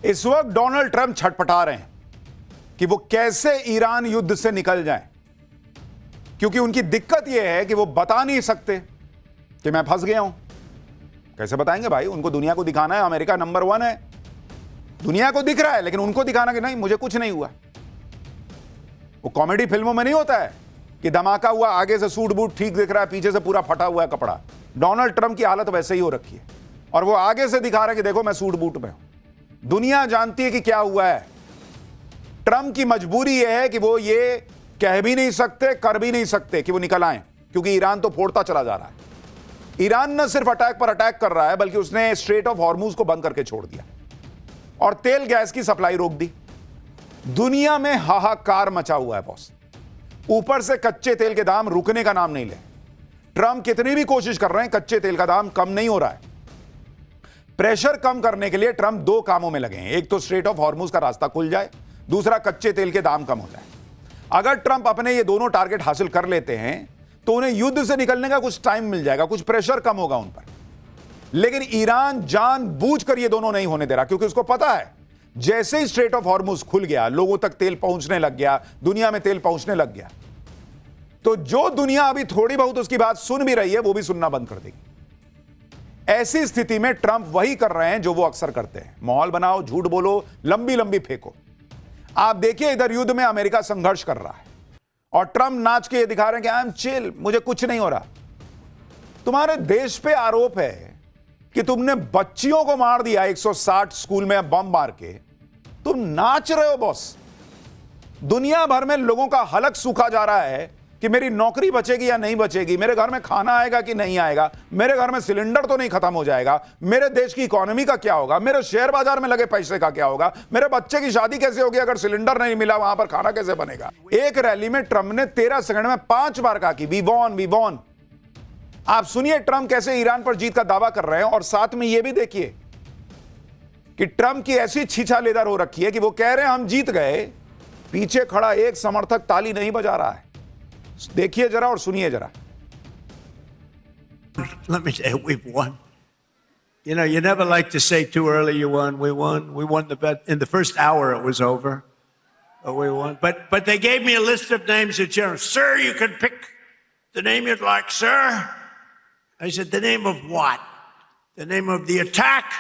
इस वक्त Donald Trump छटपटा रहे हैं कि वो कैसे ईरान युद्ध से निकल जाएं, क्योंकि उनकी दिक्कत यह है कि वो बता नहीं सकते कि मैं फंस गया हूं। कैसे बताएंगे भाई? उनको दुनिया को दिखाना है अमेरिका नंबर 1 है, दुनिया को दिख रहा है, लेकिन उनको दिखाना कि नहीं मुझे कुछ नहीं हुआ। वो कॉमेडी फिल्मों में नहीं होता है कि धमाका हुआ, आगे से सूट बूट ठीक दिख रहा है, पीछे से पूरा फटा हुआ है कपड़ा। डोनाल्ड ट्रंप की हालत वैसे ही हो रखी है और वो आगे से दिखा रहा है कि देखो मैं सूट बूट में हूं। दुनिया जानती है कि क्या हुआ है। ट्रंप की मजबूरी यह है कि वो ये कह भी नहीं सकते, कर भी नहीं सकते कि वो निकल आए, क्योंकि ईरान तो फोड़ता चला जा रहा है। ईरान न सिर्फ अटैक पर अटैक कर रहा है, बल्कि उसने स्ट्रेट ऑफ हॉर्मूज को बंद करके छोड़ दिया और तेल गैस की सप्लाई रोक दी। दुनिया में हाहाकार मचा हुआ है बॉस। ऊपर से कच्चे तेल के दाम रुकने का नाम नहीं ले। ट्रंप कितनी भी कोशिश कर रहे हैं, कच्चे तेल का दाम कम नहीं हो रहा है। प्रेशर कम करने के लिए ट्रंप 2 कामों में लगे हैं। एक तो स्ट्रेट ऑफ हॉर्मूज का रास्ता खुल जाए, दूसरा कच्चे तेल के दाम कम हो जाए। अगर ट्रंप अपने ये दोनों टारगेट हासिल कर लेते हैं तो उन्हें युद्ध से निकलने का कुछ टाइम मिल जाएगा, कुछ प्रेशर कम होगा उन पर। लेकिन ईरान जानबूझकर ये दोनों नहीं होने दे रहा, क्योंकि उसको पता है जैसे ही स्ट्रेट ऑफ हॉर्मूज खुल गया, लोगों तक तेल पहुंचने लग गया, दुनिया में तेल पहुंचने लग गया, तो जो दुनिया अभी थोड़ी बहुत उसकी बात सुन भी रही है, वो भी सुनना बंद कर देगी। ऐसी स्थिति में ट्रंप वही कर रहे हैं जो वो अक्सर करते हैं, माहौल बनाओ, झूठ बोलो, लंबी लंबी फेंको। आप देखिए इधर युद्ध में अमेरिका संघर्ष कर रहा है और ट्रंप नाच के ये दिखा रहे हैं कि आई एम चिल, मुझे कुछ नहीं हो रहा। तुम्हारे देश पे आरोप है कि तुमने बच्चियों को मार दिया 160 स्कूल में बम मार के, तुम नाच रहे हो बॉस। दुनिया भर में लोगों का हलक सूखा जा रहा है कि मेरी नौकरी बचेगी या नहीं बचेगी, मेरे घर में खाना आएगा कि नहीं आएगा, मेरे घर में सिलेंडर तो नहीं खत्म हो जाएगा, मेरे देश की इकोनॉमी का क्या होगा, मेरे शेयर बाजार में लगे पैसे का क्या होगा, मेरे बच्चे की शादी कैसे होगी अगर सिलेंडर नहीं मिला, वहां पर खाना कैसे बनेगा। एक रैली में ट्रंप ने 13 सेकंड में 5 बार कहा कि वी वॉन। आप सुनिए ट्रंप कैसे ईरान पर जीत का दावा कर रहे हैं और साथ में यह भी देखिए कि ट्रंप की ऐसी छीछालेदर हो रखी है कि वो कह रहे हैं हम जीत गए, पीछे खड़ा एक समर्थक ताली नहीं बजा रहा है। देखिए जरा और सुनिए जरा। Let me tell you, we've won. You know, you never like to say too early you won. We won. We won the bet. In the first hour, it was over. But we won. But they gave me a list of names of generals. Sir, you can pick the name you'd like, sir. I said, the name of what? The name of the attack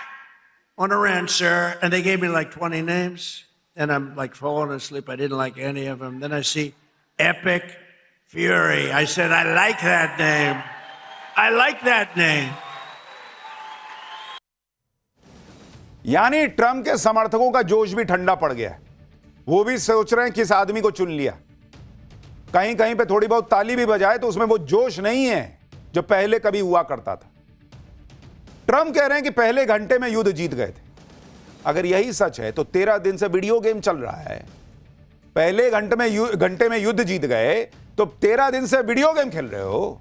on Iran, sir. And they gave me like 20 names. And I'm like falling asleep. I didn't like any of them. Then I see Epic Fury. I said, I like that name. I like that name. यानी Trump के समर्थकों का जोश भी ठंडा पड़ गया है। वो भी सोच रहे हैं किस आदमी को चुन लिया। कहीं कहीं पे थोड़ी बहुत ताली भी बजाए तो उसमें वो जोश नहीं है जो पहले कभी हुआ करता था। ट्रंप कह रहे हैं कि पहले घंटे में युद्ध जीत गए थे। अगर यही सच है तो 13 दिन से वीडियो गेम चल रहा है। पहले घंटे में युद्ध जीत गए तो 13 दिन से वीडियो गेम खेल रहे हो।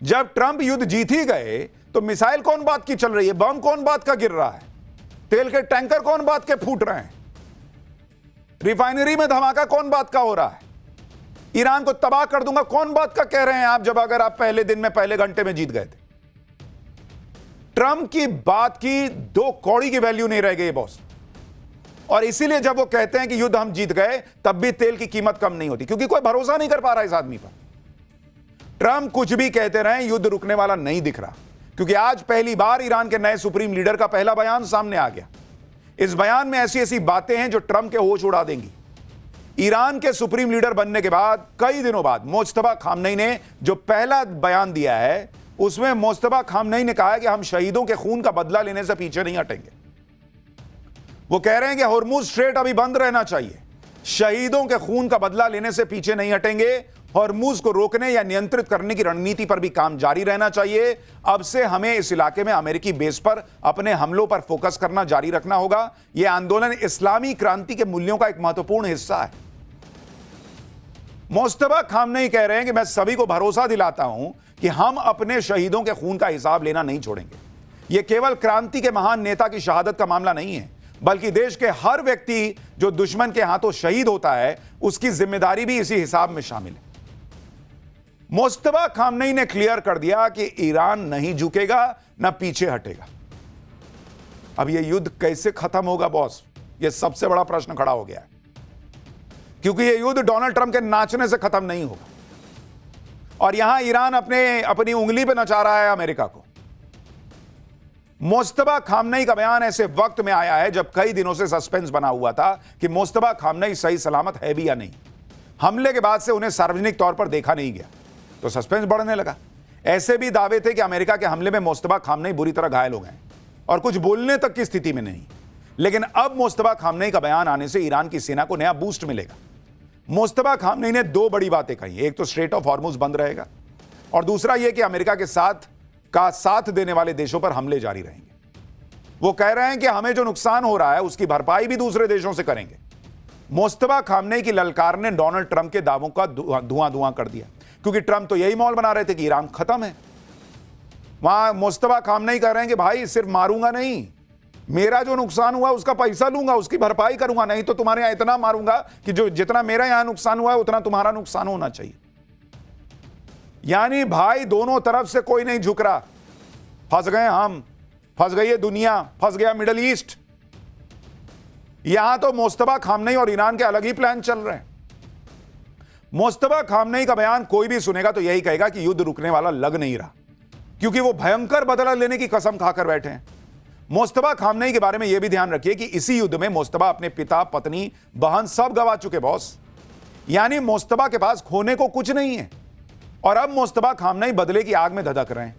जब ट्रंप युद्ध जीत ही गए तो मिसाइल कौन बात की चल रही है, बम कौन बात का गिर रहा है, तेल के टैंकर कौन बात के फूट रहे हैं, रिफाइनरी में धमाका कौन बात का हो रहा है, ईरान को तबाह कर दूंगा कौन बात का कह रहे हैं आप, जब अगर आप पहले दिन में पहले घंटे में जीत गए थे। ट्रंप की बात की 2 कौड़ी की वैल्यू नहीं रह गई बॉस। और इसीलिए जब वो कहते हैं कि युद्ध हम जीत गए तब भी तेल की कीमत कम नहीं होती, क्योंकि कोई भरोसा नहीं कर पा रहा इस आदमी पर। ट्रंप कुछ भी कहते रहे, युद्ध रुकने वाला नहीं दिख रहा, क्योंकि आज पहली बार ईरान के नए सुप्रीम लीडर का पहला बयान सामने आ गया। इस बयान में ऐसी ऐसी बातें हैं जो ट्रंप के होश उड़ा देंगी। ईरान के सुप्रीम लीडर बनने के बाद कई दिनों बाद मुस्तफा खामनेई ने जो पहला बयान दिया है, उसमें मुस्तफा खामनेई ने कहा है कि हम शहीदों के खून का बदला लेने से पीछे नहीं हटेंगे। वो कह रहे हैं कि हॉर्मूज स्ट्रेट अभी बंद रहना चाहिए, शहीदों के खून का बदला लेने से पीछे नहीं हटेंगे, हॉर्मूज को रोकने या नियंत्रित करने की रणनीति पर भी काम जारी रहना चाहिए। अब से हमें इस इलाके में अमेरिकी बेस पर अपने हमलों पर फोकस करना जारी रखना होगा। यह आंदोलन इस्लामी क्रांति के मूल्यों का एक महत्वपूर्ण हिस्सा है। मुस्तफा खामनेई कह रहे हैं कि मैं सभी को भरोसा दिलाता हूं कि हम अपने शहीदों के खून का हिसाब लेना नहीं छोड़ेंगे। यह केवल क्रांति के महान नेता की शहादत का मामला नहीं है, बल्कि देश के हर व्यक्ति जो दुश्मन के हाथों शहीद होता है उसकी जिम्मेदारी भी इसी हिसाब में शामिल है। मुस्तफा खामनेई ने क्लियर कर दिया कि ईरान नहीं झुकेगा, न पीछे हटेगा। अब ये युद्ध कैसे खत्म होगा बॉस, ये सबसे बड़ा प्रश्न खड़ा हो गया है, क्योंकि ये युद्ध डोनाल्ड ट्रंप के नाचने से खत्म नहीं होगा। और यहां ईरान अपनी उंगली पे नचा रहा है अमेरिका को। मुस्तफा खामनेई का बयान ऐसे वक्त में आया है जब कई दिनों से सस्पेंस बना हुआ था कि मुस्तफा खामनेई सही सलामत है भी या नहीं। हमले के बाद से उन्हें सार्वजनिक तौर पर देखा नहीं गया, तो सस्पेंस बढ़ने लगा। ऐसे भी दावे थे कि अमेरिका के हमले में मुस्तफा खामनेई बुरी तरह घायल हो गए और कुछ बोलने तक की स्थिति में नहीं। लेकिन अब मुस्तफा खामनेई का बयान आने से ईरान की सेना को नया बूस्ट मिलेगा। मुस्तफा खामनेई ने दो बड़ी बातें कही, एक तो स्ट्रेट ऑफ हॉर्मुज बंद रहेगा और दूसरा यह कि अमेरिका के साथ देने वाले देशों पर हमले जारी रहेंगे। वो कह रहे हैं कि हमें जो नुकसान हो रहा है उसकी भरपाई भी दूसरे देशों से करेंगे। मुस्तफा खामनेई की ललकार ने डोनाल्ड ट्रंप के दावों का धुआं कर दिया, क्योंकि ट्रंप तो यही मॉल बना रहे थे कि ईरान खत्म है। वहां मुस्तफा खामनेई कह रहे हैं कि भाई सिर्फ मारूंगा नहीं, मेरा जो नुकसान हुआ उसका पैसा लूंगा, उसकी भरपाई करूंगा, नहीं तो तुम्हारे यहां इतना मारूंगा कि जो जितना मेरा यहां नुकसान हुआ है उतना तुम्हारा नुकसान होना चाहिए। यानी भाई दोनों तरफ से कोई नहीं झुक रहा। फंस गए हम, फंस गई है दुनिया, फंस गया मिडल ईस्ट। यहां तो मुस्तफा खामनेई और ईरान के अलग ही प्लान चल रहे हैं। मुस्तफा खामनेई का बयान कोई भी सुनेगा तो यही कहेगा कि युद्ध रुकने वाला लग नहीं रहा, क्योंकि वो भयंकर बदला लेने की कसम खाकर बैठे हैं। मुस्तफा खामनेई के बारे में यह भी ध्यान रखिए कि इसी युद्ध में मुस्तफा अपने पिता, पत्नी, बहन सब गवा चुके बॉस। यानी मुस्तफा के पास खोने को कुछ नहीं है और अब मुस्तफा खामनेई बदले की आग में धधक रहे हैं।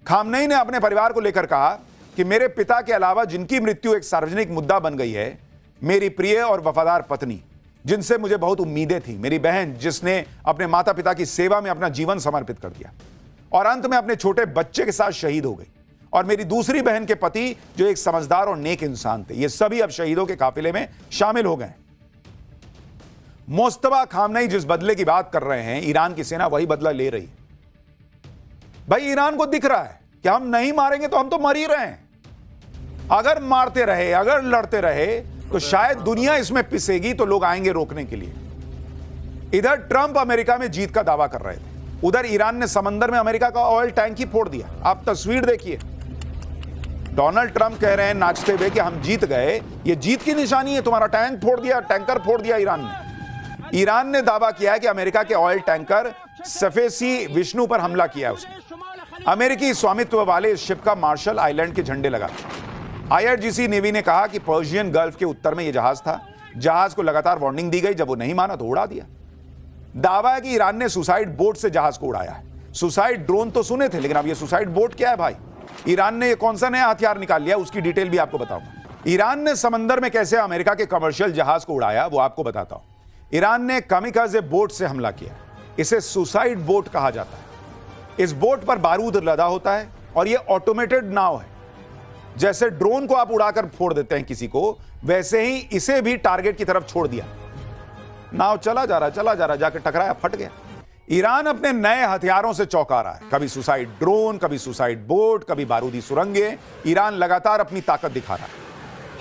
खामनेई ने अपने परिवार को लेकर कहा कि मेरे पिता के अलावा जिनकी मृत्यु एक सार्वजनिक मुद्दा बन गई है, मेरी प्रिय और वफादार पत्नी जिनसे मुझे बहुत उम्मीदें थी, मेरी बहन जिसने अपने माता पिता की सेवा में अपना जीवन समर्पित कर दिया और अंत में अपने छोटे बच्चे के साथ शहीद हो गई, और मेरी दूसरी बहन के पति जो एक समझदार और नेक इंसान थे, ये सभी अब शहीदों के काफिले में शामिल हो गए। मुस्तफा खामनेई जिस बदले की बात कर रहे हैं, ईरान की सेना वही बदला ले रही है। भाई ईरान को दिख रहा है कि हम नहीं मारेंगे तो हम तो मर ही रहे हैं। अगर मारते रहे, अगर लड़ते रहे तो शायद दुनिया इसमें पिसेगी तो लोग आएंगे रोकने के लिए। इधर ट्रंप अमेरिका में जीत का दावा कर रहे थे, उधर ईरान ने समंदर में अमेरिका का ऑयल टैंक ही फोड़ दिया। आप तस्वीर देखिए, डोनाल्ड ट्रंप कह रहे हैं नाचते हुए कि हम जीत गए, ये जीत की निशानी है, तुम्हारा टैंक फोड़ दिया, टैंकर फोड़ दिया ईरान ने। ईरान ने दावा किया है कि अमेरिका के ऑयल टैंकर सफेसी विष्णु पर हमला किया उसने। अमेरिकी स्वामित्व वाले इस शिप का मार्शल आइलैंड के झंडे लगा। IRGC नेवी ने कहा कि पर्शियन गल्फ के उत्तर में यह जहाज था। जहाज को लगातार वार्निंग दी गई, जब वो नहीं माना तो उड़ा दिया। दावा है कि ईरान ने सुसाइड बोट से जहाज को उड़ाया है। सुसाइड ड्रोन तो सुने थे, लेकिन अब ये सुसाइड बोट क्या है भाई? ईरान ने ये कौन सा नया हथियार निकाल लिया, उसकी डिटेल भी आपको बताऊंगा। ईरान ने समंदर में कैसे अमेरिका के कमर्शियल जहाज को उड़ाया वो आपको बताता हूं। ईरान ने कामिकाज़े बोट से हमला किया, इसे सुसाइड बोट कहा जाता है। इस बोट पर बारूद लदा होता है और यह ऑटोमेटेड नाव है। जैसे ड्रोन को आप उड़ाकर फोड़ देते हैं किसी को, वैसे ही इसे भी टारगेट की तरफ छोड़ दिया। नाव चला जा रहा, जाकर टकराया, फट गया। ईरान अपने नए हथियारों से चौंका रहा है, कभी सुसाइड ड्रोन, कभी सुसाइड बोट, कभी बारूदी सुरंगें। ईरान लगातार अपनी ताकत दिखा रहा है,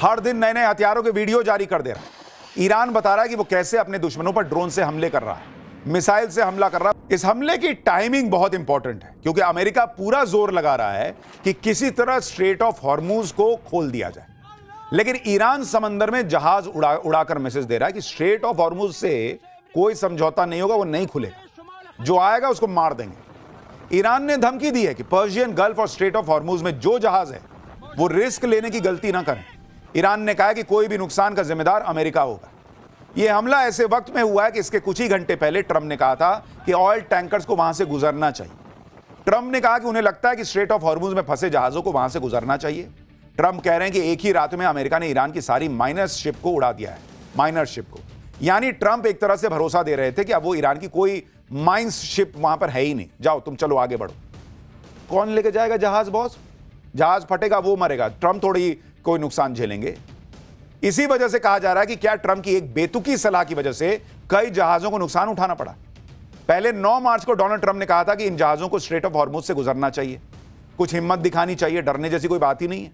हर दिन नए नए हथियारों के वीडियो जारी कर दे रहा है। ईरान बता रहा है कि वो कैसे अपने दुश्मनों पर ड्रोन से हमले कर रहा है, मिसाइल से हमला कर रहा है। इस हमले की टाइमिंग बहुत इंपॉर्टेंट है, क्योंकि अमेरिका पूरा जोर लगा रहा है कि किसी तरह स्ट्रेट ऑफ हॉर्मुज को खोल दिया जाए। लेकिन ईरान समंदर में जहाज उड़ाकर मैसेज दे रहा है कि स्ट्रेट ऑफ हॉर्मुज से कोई समझौता नहीं होगा, वो नहीं खुलेगा, जो आएगा उसको मार देंगे। ईरान ने धमकी दी है कि पर्शियन गल्फ और स्ट्रेट ऑफ हॉर्मुज में जो जहाज है वो रिस्क लेने की गलती ना करें। ईरान ने कहा कि कोई भी नुकसान का जिम्मेदार अमेरिका होगा। यह हमला ऐसे वक्त में हुआ है कि इसके कुछ ही घंटे पहले ट्रंप ने कहा था कि ऑयल टैंकर्स को वहां से गुजरना चाहिए। ट्रंप ने कहा कि उन्हें लगता है कि स्ट्रेट ऑफ हॉर्मुज में फंसे जहाजों को वहां से गुजरना चाहिए। ट्रंप कह रहे हैं कि एक ही रात में अमेरिका ने ईरान की सारी माइनर शिप को उड़ा दिया है, माइनर शिप को। यानी ट्रंप एक तरह से भरोसा दे रहे थे कि अब वो ईरान की कोई माइंस शिप वहां पर है ही नहीं, जाओ तुम चलो आगे बढ़ो। कौन लेके जाएगा जहाज बॉस? जहाज फटेगा वो मरेगा, ट्रंप थोड़ी कोई नुकसान झेलेंगे। इसी वजह से कहा जा रहा है कि क्या ट्रंप की एक बेतुकी सलाह की वजह से कई जहाजों को नुकसान उठाना पड़ा। पहले 9 मार्च को डोनाल्ड ट्रंप ने कहा था कि इन जहाजों को स्ट्रेट ऑफ हॉर्मुज से गुजरना चाहिए, कुछ हिम्मत दिखानी चाहिए, डरने जैसी कोई बात ही नहीं है।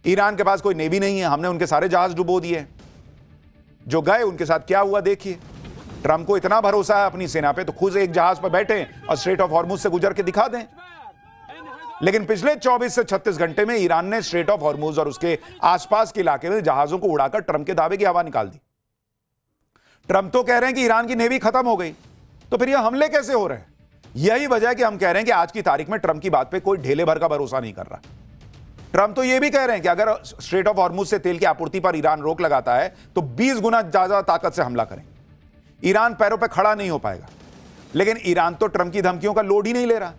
ईरान के पास कोई नेवी नहीं है, हमने उनके सारे जहाज डुबो दिए। जो गए उनके साथ क्या हुआ देखिए। ट्रंप को इतना भरोसा है अपनी सेना पे तो खुद एक जहाज पर बैठे और स्ट्रेट ऑफ हॉर्मुज से गुजर के दिखा दें। लेकिन पिछले 24 से 36 घंटे में ईरान ने स्ट्रेट ऑफ हॉर्मुज और उसके आसपास के इलाके में जहाजों को उड़ाकर ट्रंप के दावे की हवा निकाल दी। ट्रंप तो कह रहे हैं कि ईरान की नेवी खत्म हो गई, तो फिर यह हमले कैसे हो रहे हैं? यही वजह है कि हम कह रहे हैं कि आज की तारीख में ट्रंप की बात पे कोई ढेले भर का भरोसा नहीं कर रहा। ट्रंप तो यह भी कह रहे हैं कि अगर स्ट्रेट ऑफ हॉर्मुज से तेल की आपूर्ति पर ईरान रोक लगाता है तो 20 गुना ज्यादा ताकत से हमला करेंगे। ईरान पैरों पर खड़ा नहीं हो पाएगा। लेकिन ईरान तो ट्रंप की धमकियों का लोड ही नहीं ले रहा।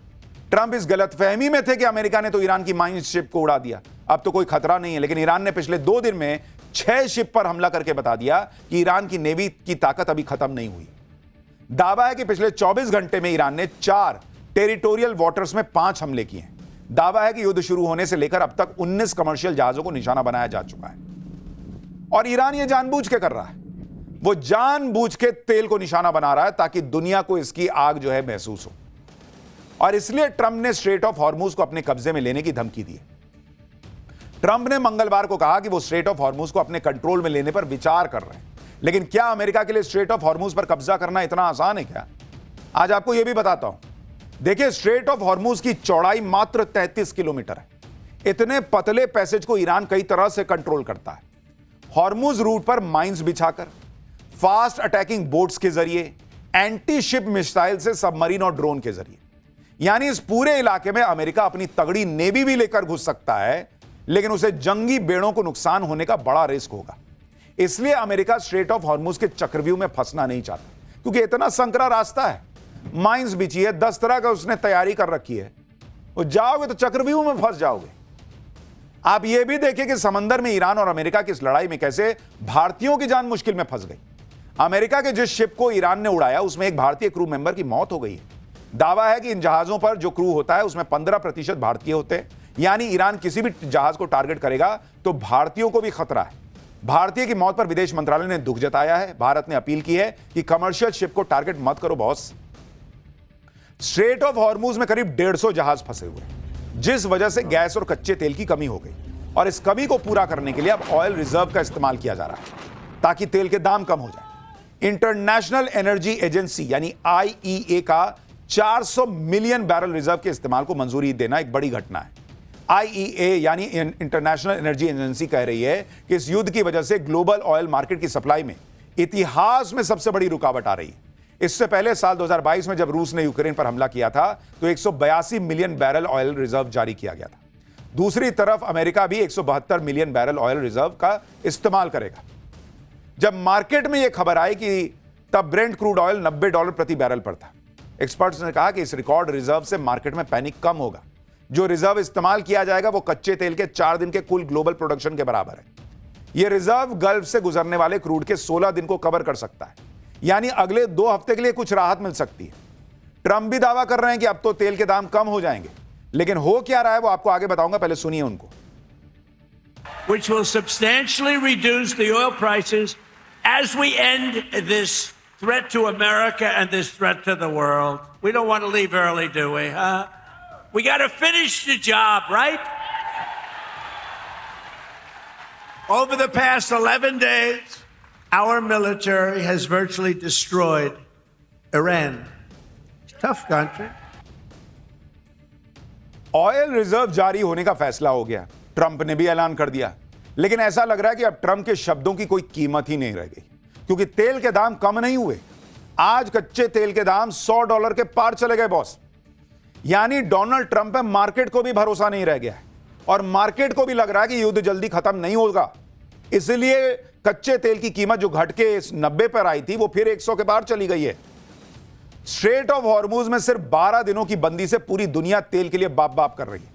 ट्रंप इस गलतफहमी में थे कि अमेरिका ने तो ईरान की माइन शिप को उड़ा दिया, अब तो कोई खतरा नहीं है। लेकिन ईरान ने पिछले 2 दिन में 6 शिप पर हमला करके बता दिया कि ईरान की नेवी की ताकत अभी खत्म नहीं हुई। दावा है कि पिछले 24 घंटे में ईरान ने 4 टेरिटोरियल वाटर्स में 5 हमले किए हैं। दावा है कि युद्ध शुरू होने से लेकर अब तक 19 कमर्शियल जहाजों को निशाना बनाया जा चुका है। और ईरान ये जानबूझ के कर रहा है, वो जानबूझ के तेल को निशाना बना रहा है ताकि दुनिया को इसकी आग जो है महसूस हो। और इसलिए ट्रंप ने स्ट्रेट ऑफ हॉर्मुज को अपने कब्जे में लेने की धमकी दी। ट्रंप ने मंगलवार को कहा कि वो स्ट्रेट ऑफ हॉर्मुज को अपने कंट्रोल में लेने पर विचार कर रहे हैं। लेकिन क्या अमेरिका के लिए स्ट्रेट ऑफ हॉर्मुज पर कब्जा करना इतना आसान है क्या? आज आपको यह भी बताता हूं। देखिए, स्ट्रेट ऑफ हॉर्मुज की चौड़ाई मात्र 33 किलोमीटर है। इतने पतले पैसेज को ईरान कई तरह से कंट्रोल करता है। हॉर्मुज रूट पर माइंस बिछाकर, फास्ट अटैकिंग बोट्स के जरिए, एंटी शिप मिसाइल से, सबमरीन और ड्रोन के जरिए। यानी इस पूरे इलाके में अमेरिका अपनी तगड़ी नेवी भी लेकर घुस सकता है, लेकिन उसे जंगी बेड़ों को नुकसान होने का बड़ा रिस्क होगा। इसलिए अमेरिका स्ट्रेट ऑफ हॉर्मुज के चक्रव्यूह में फंसना नहीं चाहता, क्योंकि इतना संकरा रास्ता है। माइंस बिछी है, 10 तरह का उसने तैयारी कर रखी है। वो जाओगे तो चक्रव्यूह में फंस जाओगे। आप यह भी देखिए कि समंदर में ईरान और अमेरिका की इस लड़ाई में कैसे भारतीयों की जान मुश्किल में फंस गई। अमेरिका के जिस शिप को ईरान ने उड़ाया उसमें एक भारतीय क्रू मेंबर की मौत हो गई है। दावा है कि इन जहाजों पर जो क्रू होता है उसमें 15% भारतीय होते हैं। यानी ईरान किसी भी जहाज को टारगेट करेगा तो भारतीयों को भी खतरा है। भारतीय की मौत पर विदेश मंत्रालय ने दुख जताया है। भारत ने अपील की है कि कमर्शियल शिप को टारगेट मत करो बॉस। स्ट्रेट ऑफ हॉर्मुज में करीब 150 जहाज फंसे हुए हैं, जिस वजह से गैस और कच्चे तेल की कमी हो गई। और इस कमी को पूरा करने के लिए अब ऑयल रिजर्व का इस्तेमाल किया जा रहा है ताकि तेल के दाम कम हो जाए। इंटरनेशनल एनर्जी एजेंसी यानी IEA का 400 मिलियन बैरल रिजर्व के इस्तेमाल को मंजूरी देना एक बड़ी घटना है। IEA यानी इंटरनेशनल एनर्जी एजेंसी कह रही है कि इस युद्ध की वजह से ग्लोबल ऑयल मार्केट की सप्लाई में इतिहास में सबसे बड़ी रुकावट आ रही है। इससे पहले साल 2022 में जब रूस ने यूक्रेन पर हमला किया था तो 182 मिलियन बैरल ऑयल रिजर्व जारी किया गया था। दूसरी तरफ अमेरिका भी 172 मिलियन बैरल ऑयल रिजर्व का इस्तेमाल करेगा। जब मार्केट में यह खबर आई कि तब ब्रेंट क्रूड ऑयल $90 प्रति बैरल पर था। एक्सपर्ट्स ने कहा कि इस रिकॉर्ड रिजर्व से मार्केट में पैनिक कम होगा। जो रिजर्व इस्तेमाल किया जाएगा वो कच्चे तेल के 4 दिन के कुल ग्लोबल प्रोडक्शन के बराबर है। यह रिजर्व गल्फ से गुजरने वाले क्रूड के 16 दिन को कवर कर सकता है। यानी अगले 2 हफ्ते के लिए कुछ राहत मिल सकती है। ट्रंप भी दावा कर रहे हैं कि अब तो तेल के दाम कम हो जाएंगे, लेकिन हो क्या रहा है वो आपको आगे बताऊंगा, पहले सुनिए उनको। Which will substantially reduce the oil prices as we end this threat to America and this threat to the world. We don't want to leave early, do we? We got to finish the job, right? Over the past 11 days, our military has virtually destroyed Iran. It's a tough country. Oil reserve जारी होने का फैसला हो गया, Trump ने भी ऐलान कर दिया। लेकिन ऐसा लग रहा है कि अब ट्रंप के शब्दों की कोई कीमत ही नहीं रह गई, क्योंकि तेल के दाम कम नहीं हुए। आज कच्चे तेल के दाम $100 के पार चले गए बॉस। यानी डोनाल्ड ट्रंप पे मार्केट को भी भरोसा नहीं रह गया है, और मार्केट को भी लग रहा है कि युद्ध जल्दी खत्म नहीं होगा। इसलिए कच्चे तेल की कीमत जो घट के 90 पर आई थी वो फिर 100 के पार चली गई है। स्ट्रेट ऑफ हॉर्मुज में सिर्फ 12 दिनों की बंदी से पूरी दुनिया तेल के लिए बाप बाप कर रही है,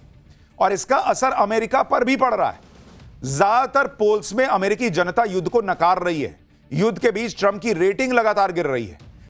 और इसका असर अमेरिका पर भी पड़ रहा है। ज्यादातर पोल्स में अमेरिकी जनता युद्ध को नकार रही है। युद्ध के बीच ट्रंप की रेटिंग लगातार गिर रही है।